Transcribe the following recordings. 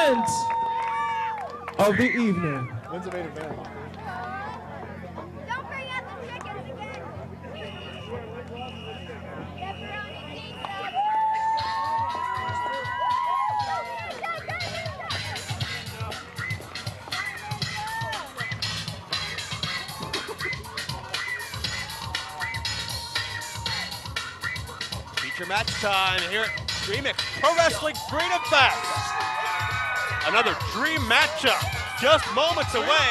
event of the evening. When's the main event? Don't bring out the chickens again. Feature match time here at Remix Pro Wrestling Freedom Fest. Another dream matchup just moments away,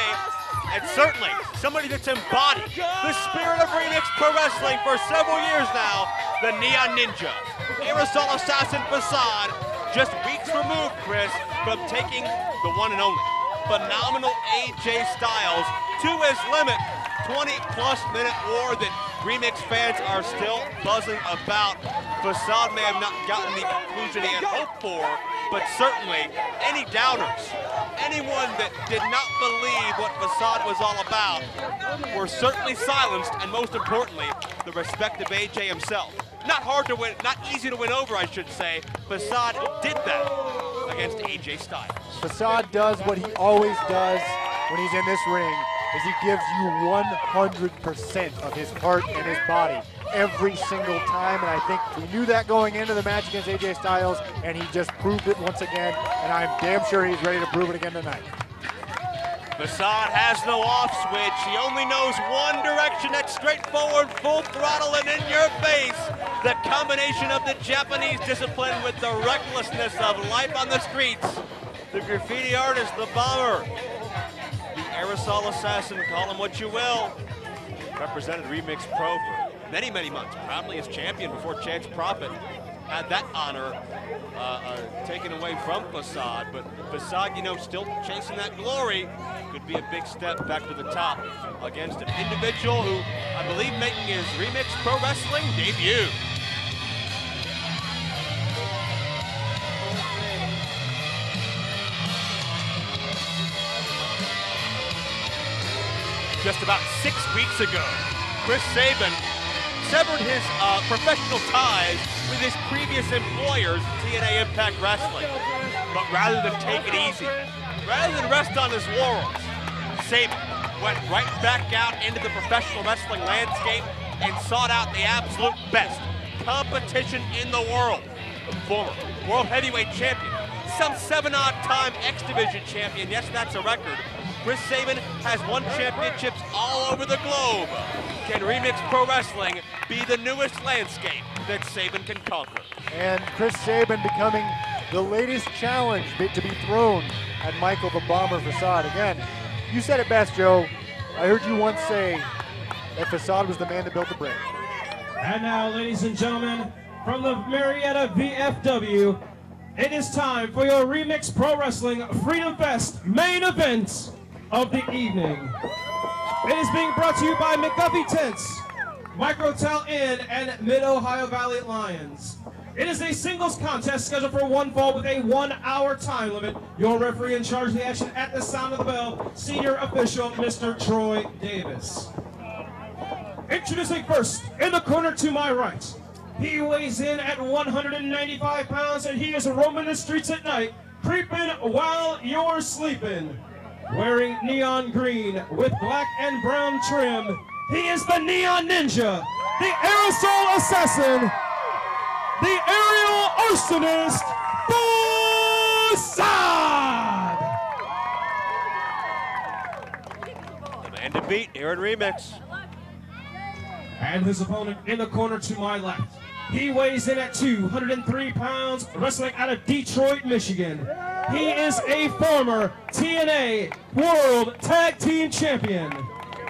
and certainly somebody that's embodied the spirit of Remix Pro Wrestling for several years now, the Neon Ninja. Aerosol Assassin Facade, just weeks removed, Chris, from taking the one and only phenomenal AJ Styles to his limit. 20-plus minute war that Remix fans are still buzzing about. Facade may have not gotten the conclusion he had hoped for, but certainly any doubters, anyone that did not believe what Facade was all about, were certainly silenced, and most importantly, the respect of AJ himself. Not hard to win, not easy to win over, I should say. Facade did that against AJ Styles. Facade does what he always does when he's in this ring, is he gives you 100% of his heart and his body every single time, and I think we knew that going into the match against AJ Styles, and he just proved it once again, and I'm damn sure he's ready to prove it again tonight. Facade has no off switch. He only knows one direction, that's straightforward, full throttle, and in your face. The combination of the Japanese discipline with the recklessness of life on the streets. The graffiti artist, the bomber, the aerosol assassin, call him what you will. Represented Remix Pro for many, many months. Proudly as champion before Chance Prophet had that honor taken away from Facade. But Facade, you know, still chasing that glory. Could be a big step back to the top against an individual who I believe making his Remix Pro Wrestling debut. Just about 6 weeks ago, Chris Sabin severed his professional ties with his previous employers, TNA Impact Wrestling. But rather than take it easy, rather than rest on his laurels, Sabin went right back out into the professional wrestling landscape and sought out the absolute best competition in the world. Former World Heavyweight Champion, some 7-odd time X Division champion, yes, that's a record. Chris Sabin has won championships all over the globe. Can Remix Pro Wrestling be the newest landscape that Sabin can conquer? And Chris Sabin becoming the latest challenge to be thrown at Michael the Bomber Facade. Again, you said it best, Joe. I heard you once say that Facade was the man that built the brick. And now, ladies and gentlemen, from the Marietta VFW, it is time for your Remix Pro Wrestling Freedom Fest main event of the evening. It is being brought to you by McGuffey Tents, Microtel Inn, and Mid-Ohio Valley Lions. It is a singles contest scheduled for one fall with a 1-hour time limit. Your referee in charge of the action at the sound of the bell, senior official Mr. Troy Davis. Introducing first, in the corner to my right, he weighs in at 195 pounds and he is roaming the streets at night, creeping while you're sleeping. Wearing neon green with black and brown trim, he is the Neon Ninja, the Aerosol Assassin, the Aerial Arsonist, Facade! The man to beat here in Remix. And his opponent in the corner to my left. He weighs in at 203 pounds, wrestling out of Detroit, Michigan. He is a former TNA World Tag Team Champion,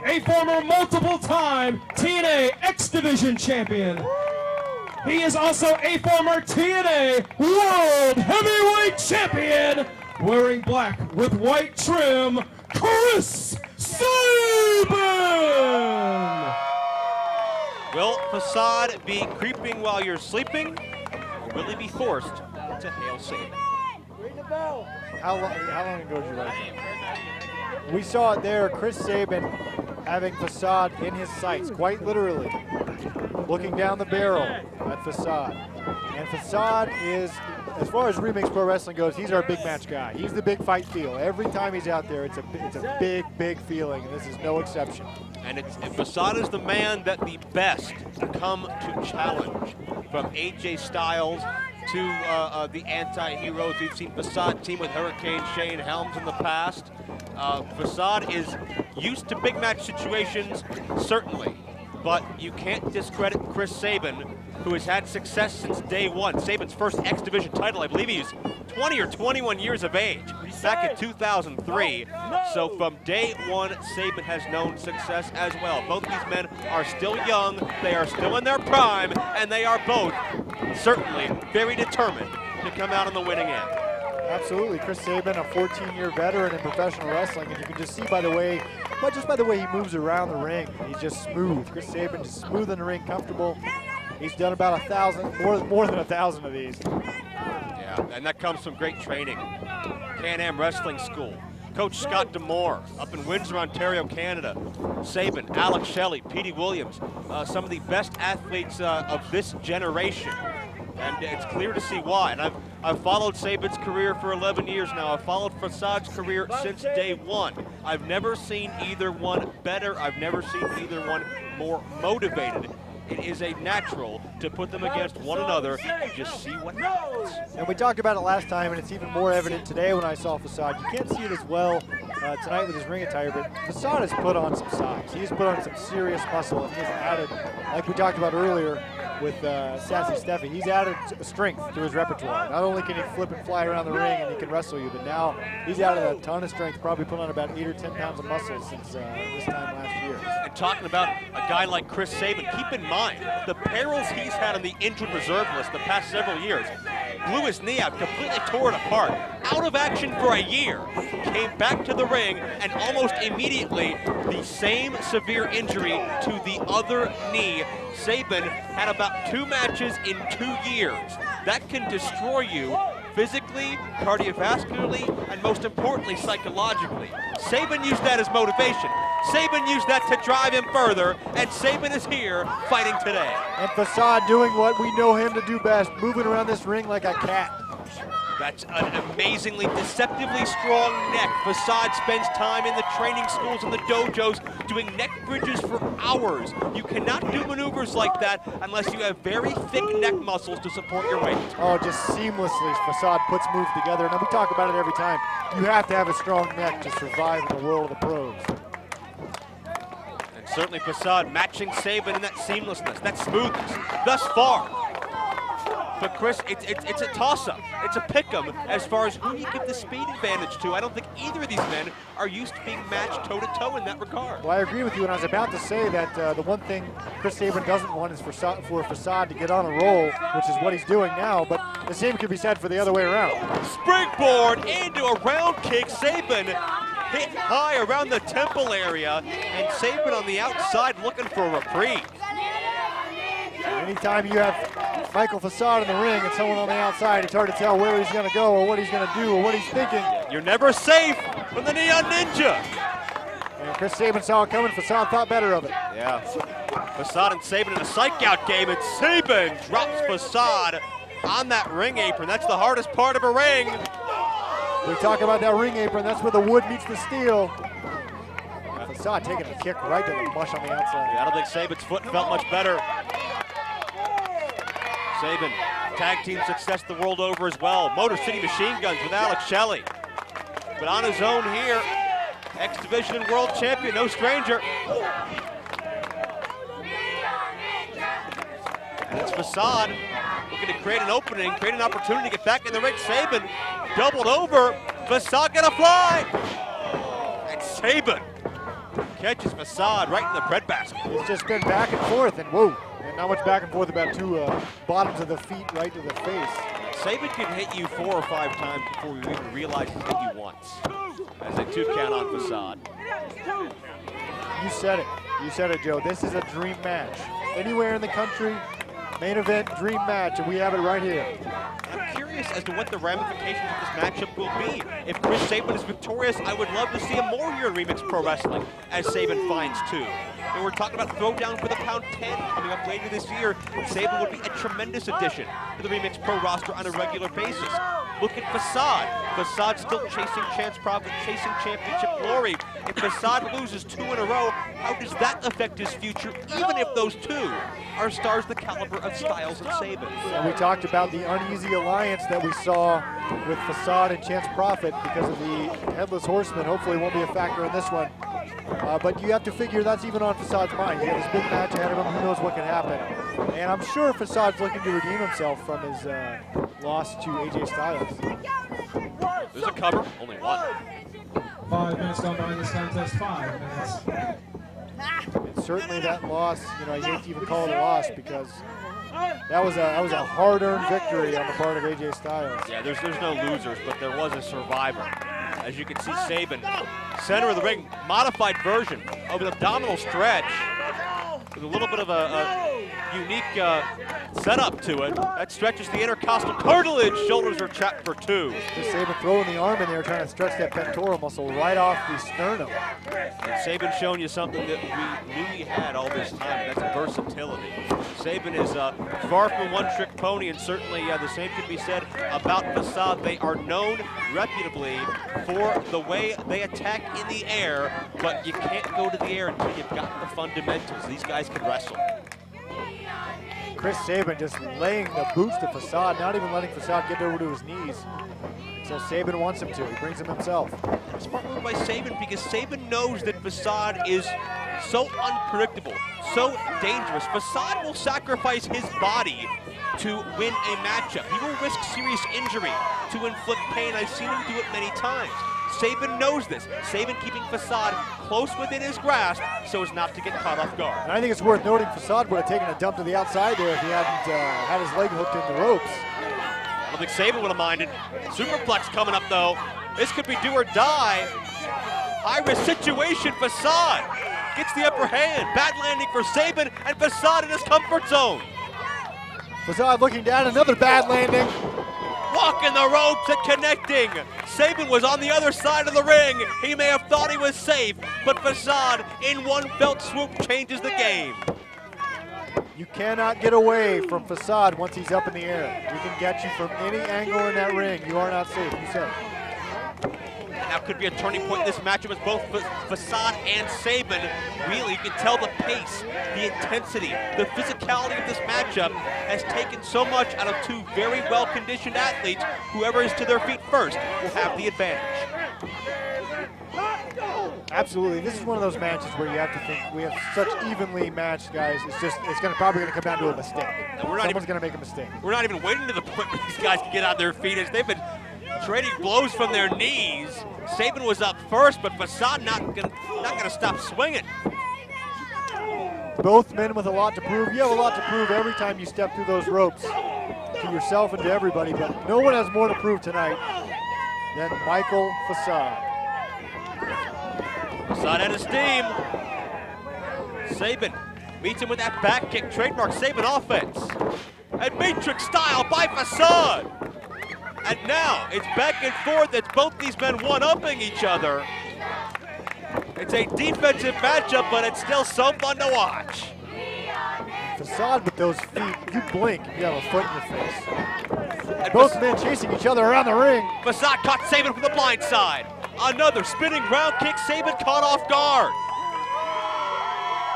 a former multiple-time TNA X Division Champion. He is also a former TNA World Heavyweight Champion, wearing black with white trim, Chris Sabin! Will Facade be creeping while you're sleeping, or will he be forced to hail Sabin? How long ago did you write that? We saw it there, Chris Sabin having Facade in his sights, quite literally, looking down the barrel at Facade. And Facade is as far as Remix Pro Wrestling goes, he's our big match guy. He's the big fight feel. Every time he's out there, it's a big feeling, and this is no exception. And Facade is the man that the best come to challenge. From AJ Styles to the anti-heroes. We've seen Facade team with Hurricane Shane Helms in the past. Facade is used to big match situations, certainly, but you can't discredit Chris Sabin, who has had success since day one. Sabin's first X Division title, I believe he's 20 or 21 years of age, back in 2003. So from day one, Sabin has known success as well. Both of these men are still young, they are still in their prime, and they are both certainly very determined to come out on the winning end. Absolutely, Chris Sabin, a 14-year veteran in professional wrestling, and you can just see by the way, just by the way he moves around the ring, he's just smooth. Chris Sabin is smooth in the ring, comfortable. He's done about 1,000, more than 1,000 of these. Yeah, and that comes from great training. Can-Am Wrestling School. Coach Scott Demore up in Windsor, Ontario, Canada. Sabin, Alex Shelley, Petey Williams, some of the best athletes of this generation. And it's clear to see why. And I've followed Sabin's career for 11 years now. I've followed Facade's career since day one. I've never seen either one better. I've never seen either one more motivated. It is a natural to put them against one another and just see what happens. And we talked about it last time, and it's even more evident today when I saw Facade. You can't see it as well tonight with his ring attire, but Facade has put on some size. He has put on some serious muscle, and he has added, like we talked about earlier with Sassy Steffi, he's added strength to his repertoire. Not only can he flip and fly around the ring and he can wrestle you, but now he's added a ton of strength, probably put on about 8 or 10 pounds of muscle since this time last year. And talking about a guy like Chris Sabin, keep in mind the perils he's had on the injured reserve list the past several years. Blew his knee out, completely tore it apart, out of action for a year, came back to the ring, and almost immediately the same severe injury to the other knee. Sabin had about 2 matches in 2 years. That can destroy you physically, cardiovascularly, and most importantly, psychologically. Sabin used that as motivation. Sabin used that to drive him further, and Sabin is here fighting today. And Facade doing what we know him to do best, moving around this ring like a cat. That's an amazingly, deceptively strong neck. Facade spends time in the training schools and the dojos doing neck bridges for hours. You cannot do maneuvers like that unless you have very thick neck muscles to support your weight. Oh, just seamlessly Facade puts moves together. Now we talk about it every time. You have to have a strong neck to survive in the world of the pros. And certainly Facade matching Sabin in that seamlessness, that smoothness, thus far. But Chris, it's a toss-up. It's a pick-em as far as who you give the speed advantage to. I don't think either of these men are used to being matched toe-to-toe in that regard. Well, I agree with you, and I was about to say that the one thing Chris Sabin doesn't want is for Facade to get on a roll, which is what he's doing now, but the same could be said for the other way around. Springboard into a round kick. Sabin hit high around the temple area, and Sabin on the outside looking for a reprieve. Anytime you have Michael Facade in the ring and someone on the outside, it's hard to tell where he's going to go or what he's going to do or what he's thinking. You're never safe from the Neon Ninja. And Chris Sabin saw it coming. Facade thought better of it. Yeah. Facade and Sabin in a psych-out game, and Sabin drops Facade on that ring apron. That's the hardest part of a ring. We talk about that ring apron. That's where the wood meets the steel. Facade taking a kick right to the mush on the outside. Yeah, I don't think Sabin's foot felt much better. Sabin, tag team success the world over as well. Motor City Machine Guns with Alex Shelley. But on his own here, X Division and world champion, no stranger. And it's Facade looking to create an opening, create an opportunity to get back in the ring. Sabin doubled over. Facade gonna fly. And Sabin catches Facade right in the breadbasket. It's just been back and forth, and whoa. Not much back and forth, about 2 bottoms of the feet right to the face. Sabin can hit you 4 or 5 times before you even realize he's hit you once. As a 2 count on Facade. You said it. You said it, Joe. This is a dream match. Anywhere in the country, main event, dream match, and we have it right here. I'm curious as to what the ramifications of this matchup will be. If Chris Sabin is victorious, I would love to see him more here in Remix Pro Wrestling, as Sabin finds 2. And we're talking about Throwdown for the Pound 10 coming up later this year. Sabin would be a tremendous addition to the Remix Pro roster on a regular basis. Look at Facade. Facade still chasing Chance Profit, chasing championship glory. If Facade loses 2 in a row, how does that affect his future, even if those 2 are stars the caliber of Styles and Sabin? And we talked about the uneasy alliance that we saw with Facade and Chance Profit because of the Headless Horseman. Hopefully won't be a factor in this one. But you have to figure that's even on Facade's mind. He has this big match ahead of him. Who knows what can happen? And I'm sure Facade's looking to redeem himself from his loss to AJ Styles. There's a cover, only 1. 5 minutes gone by in this contest, 5 minutes. And certainly that loss, you know, I hate to even call it a loss because that was a hard-earned victory on the part of AJ Styles. Yeah, there's no losers, but there was a survivor. As you can see, Sabin, center of the ring, modified version of an abdominal stretch with a little bit of a unique setup to it. That stretches the intercostal cartilage. Shoulders are chapped for 2. Just Sabin throwing the arm in there, trying to stretch that pectoral muscle right off the sternum. And Sabin showing you something that we knew he had all this time, and that's versatility. Sabin is far from a one-trick pony, and certainly the same could be said about Facade. They are known reputably for the way they attack in the air, but you can't go to the air until you've got the fundamentals. These guys can wrestle. Chris Sabin just laying the boots to Facade, not even letting Facade get over to his knees. So Sabin wants him to. He brings him himself. Smart move by Sabin because Sabin knows that Facade is so unpredictable, so dangerous. Facade will sacrifice his body to win a matchup. He will risk serious injury to inflict pain. I've seen him do it many times. Sabin knows this. Sabin keeping Facade close within his grasp so as not to get caught off guard. And I think it's worth noting Facade would have taken a dump to the outside there if he hadn't had his leg hooked in the ropes. I don't think Sabin would have minded. Superplex coming up though. This could be do or die. High-risk situation. Facade gets the upper hand. Bad landing for Sabin, and Facade in his comfort zone. Facade looking down, another bad landing. Walking the ropes and connecting. Sabin was on the other side of the ring. He may have thought he was safe, but Facade in one felt swoop changes the game. You cannot get away from Facade once he's up in the air. He can get you from any angle in that ring. You are not safe, you said. Now could be a turning point in this matchup as both Facade and Sabin really, you can tell the pace, the intensity, the physicality of this matchup has taken so much out of 2 very well-conditioned athletes. Whoever is to their feet first will have the advantage. Absolutely. This is one of those matches where you have to think we have such evenly matched guys. It's probably going to come down to a mistake. Someone's going to make a mistake. We're not even waiting to the point where these guys can get on their feet as they've been trading blows from their knees. Sabin was up first, but Facade not gonna stop swinging. Both men with a lot to prove. You have a lot to prove every time you step through those ropes, to yourself and to everybody, but no one has more to prove tonight than Michael Facade. Facade out of steam. Sabin meets him with that back kick, trademark Sabin offense. And Matrix style by Facade. And now it's back and forth. It's both these men one-upping each other. It's a defensive matchup, but it's still so fun to watch. Facade with those feet, you blink, you have a foot in your face. And both men chasing each other around the ring. Facade caught Sabin from the blind side. Another spinning round kick, Sabin caught off guard.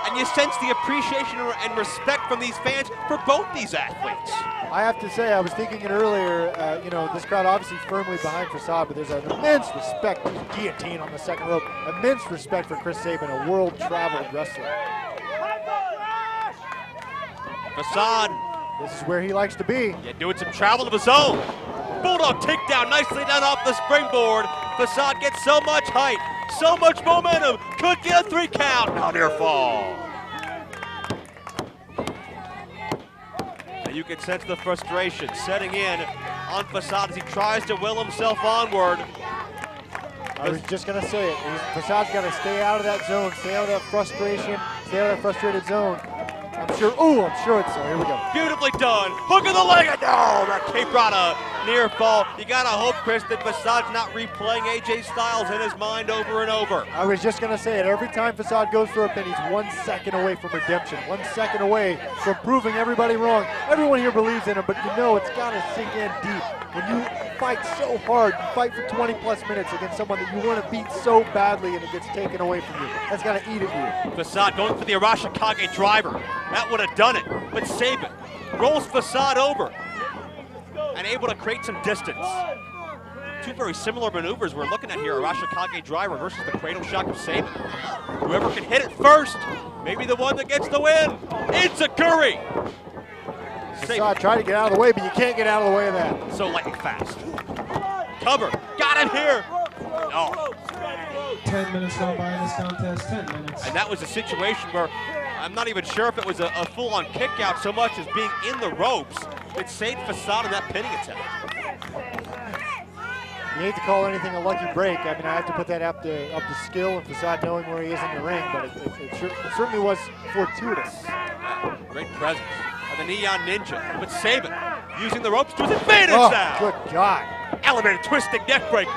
And you sense the appreciation and respect from these fans for both these athletes. I have to say, I was thinking it earlier, you know, this crowd obviously firmly behind Facade, but there's an immense respect. Guillotine on the second rope. Immense respect for Chris Sabin, a world-traveled wrestler. Facade. This is where he likes to be. Yeah, doing some travel of his own. Bulldog takedown, nicely done off the springboard. Facade gets so much height, so much momentum. Could get a 3 count. Now near fall. And you can sense the frustration setting in on Facade as he tries to will himself onward. I was just going to say it. Facade's got to stay out of that zone, stay out of that frustration, stay out of that frustrated zone. I'm sure, I'm sure it's so. Here we go. Beautifully done. Hook of the leg, and no, that Cape Rana near fall. You gotta hope, Chris, that Facade's not replaying AJ Styles in his mind over and over. I was just gonna say it, every time Facade goes for a pin, he's 1 second away from redemption, 1 second away from proving everybody wrong. Everyone here believes in him, but you know it's gotta sink in deep. When you fight so hard, you fight for 20 plus minutes against someone that you want to beat so badly and it gets taken away from you. That's gotta eat at you. Facade going for the Arashikage driver. That would have done it, but Sabin rolls Facade over and able to create some distance. Two very similar maneuvers we're looking at here, Arashikage driver versus the cradle shock of Sabin. Whoever can hit it first, maybe the one that gets the win. It's a Curry. Facade tried to get out of the way, but you can't get out of the way of that. So lightning fast. Cover, got him here. No. 10 minutes gone by in this contest, 10 minutes. And that was a situation where I'm not even sure if it was a full-on kick out so much as being in the ropes that saved Facade in that pinning attempt. You hate to call anything a lucky break. I mean, I have to put that up to skill and Facade knowing where he is in the ring, but it certainly was fortuitous. Yeah, great presence of the Neon Ninja, but Sabin using the ropes to his advantage now. Good God. Elevated twisting neck breaker.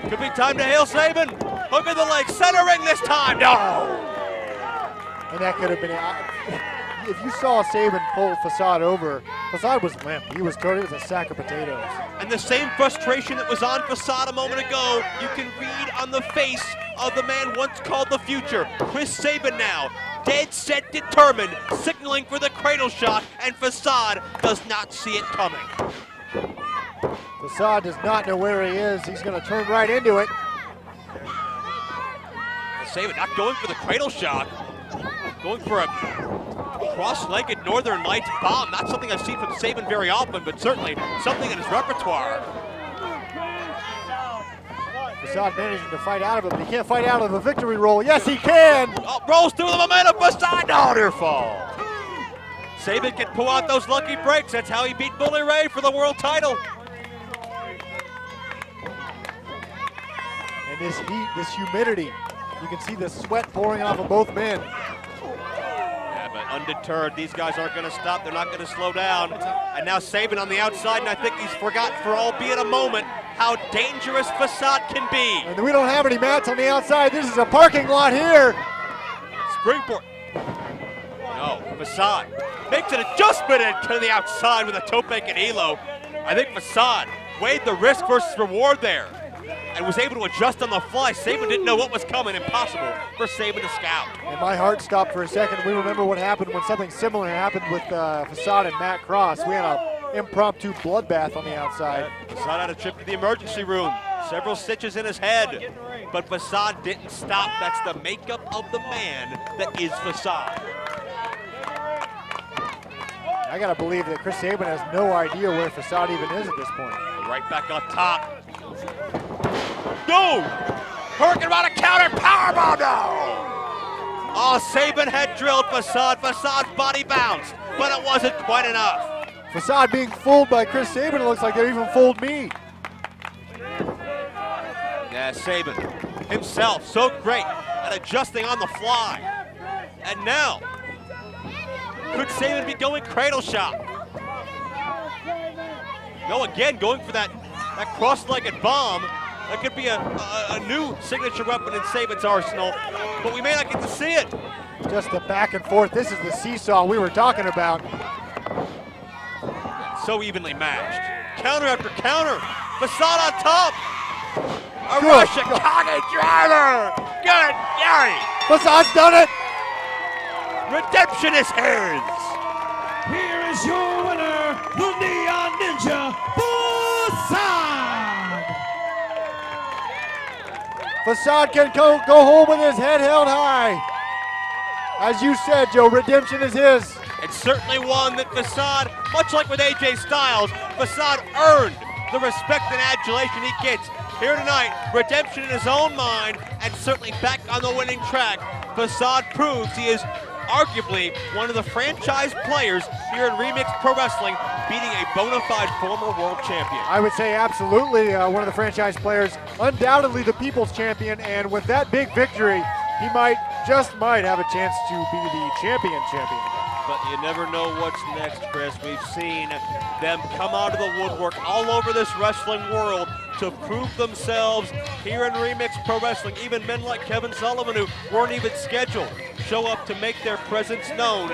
Could be time to hail Sabin. Hook in the leg, center ring this time. No! And that could have been, if you saw Sabin pull Facade over, Facade was limp. He was a sack of potatoes. And the same frustration that was on Facade a moment ago, you can read on the face of the man once called the Future, Chris Sabin now. Dead set determined, signaling for the cradle shot, and Facade does not see it coming. Facade does not know where he is. He's going to turn right into it. Sabin not going for the cradle shot, going for a cross-legged Northern Lights bomb. Not something I've seen from Sabin very often, but certainly something in his repertoire. Facade managing to fight out of it, but he can't fight out of a victory roll. Yes, he can! Oh, rolls through the momentum, Facade, no, near fall. Sabin can pull out those lucky breaks. That's how he beat Bully Ray for the world title. And this heat, this humidity, you can see the sweat pouring off of both men. Yeah, but undeterred, these guys aren't going to stop. They're not going to slow down. And now Sabin on the outside, and I think he's forgot for albeit a moment how dangerous Facade can be. And we don't have any mats on the outside. This is a parking lot here. Springboard. No, Facade makes an adjustment and to the outside with a tope and elo. I think Facade weighed the risk versus reward there and was able to adjust on the fly. Sabin didn't know what was coming. Impossible for Sabin to scout. And my heart stopped for a second. We remember what happened when something similar happened with Facade and Matt Cross. We had an impromptu bloodbath on the outside. Facade had a trip to the emergency room. Several stitches in his head. But Facade didn't stop. That's the makeup of the man that is Facade. I gotta believe that Chris Sabin has no idea where Facade even is at this point. Right back on top. No! Hurricane Rana counter, powerbomb, no! Oh, Sabin had drilled Facade. Facade's body bounced, but it wasn't quite enough. Facade being fooled by Chris Sabin, it looks like they even fooled me. Yeah, Sabin himself, so great at adjusting on the fly. And now, could Sabin be going cradle shot? No, again, going for that cross-legged bomb. That could be a new signature weapon in Sabin's arsenal, but we may not get to see it. Just the back and forth. This is the seesaw we were talking about. So evenly matched. Counter after counter. Facade on top. Arashikage driver. Good, Gary. Facade's done it. Redemption is his. Here is your winner, the Neon Ninja, Facade. Facade can go home with his head held high. As you said, Joe, redemption is his. It's certainly one that Facade, much like with AJ Styles, Facade earned the respect and adulation he gets here tonight. Redemption in his own mind, and certainly back on the winning track. Facade proves he is arguably one of the franchise players here in Remix Pro Wrestling, beating a bona fide former world champion. I would say absolutely one of the franchise players, undoubtedly the people's champion, and with that big victory, he just might have a chance to be the champion. but you never know what's next, Chris. We've seen them come out of the woodwork all over this wrestling world to prove themselves here in Remix Pro Wrestling. Even men like Kevin Sullivan, who weren't even scheduled, show up to make their presence known.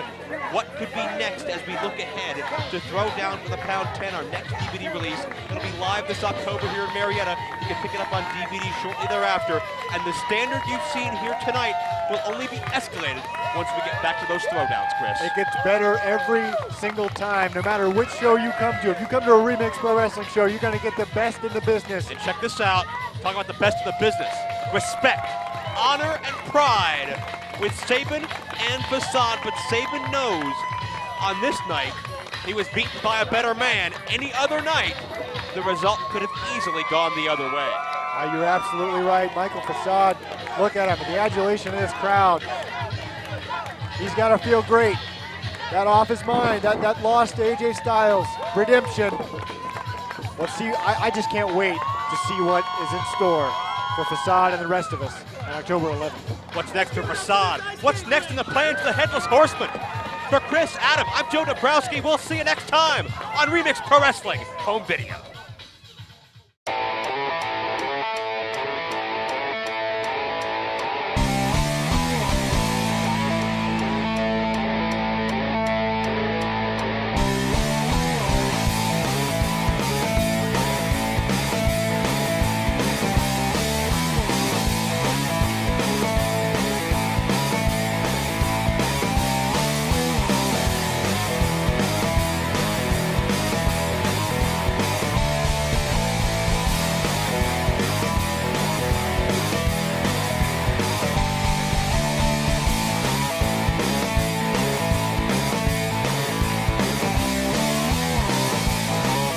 What could be next as we look ahead to Throw Down for the Pound 10, our next DVD release. It'll be live this October here in Marietta. You can pick it up on DVD shortly thereafter. And the standard you've seen here tonight will only be escalated once we get back to those throwdowns, Chris. It gets better every single time, no matter which show you come to. If you come to a Remix Pro Wrestling show, you're going to get the best in the business. And check this out. Talk about the best of the business. Respect, honor, and pride with Sabin and Facade. But Sabin knows on this night he was beaten by a better man. Any other night, the result could have easily gone the other way. You're absolutely right. Michael Facade, look at him, the adulation of this crowd. He's got to feel great. That off his mind, that loss to AJ Styles, redemption. Let's see, I just can't wait to see what is in store for Facade and the rest of us on October 11th. What's next for Facade? What's next in the plans of the Headless Horseman? For Chris, Adam, I'm Joe Dabrowski. We'll see you next time on Remix Pro Wrestling Home Video.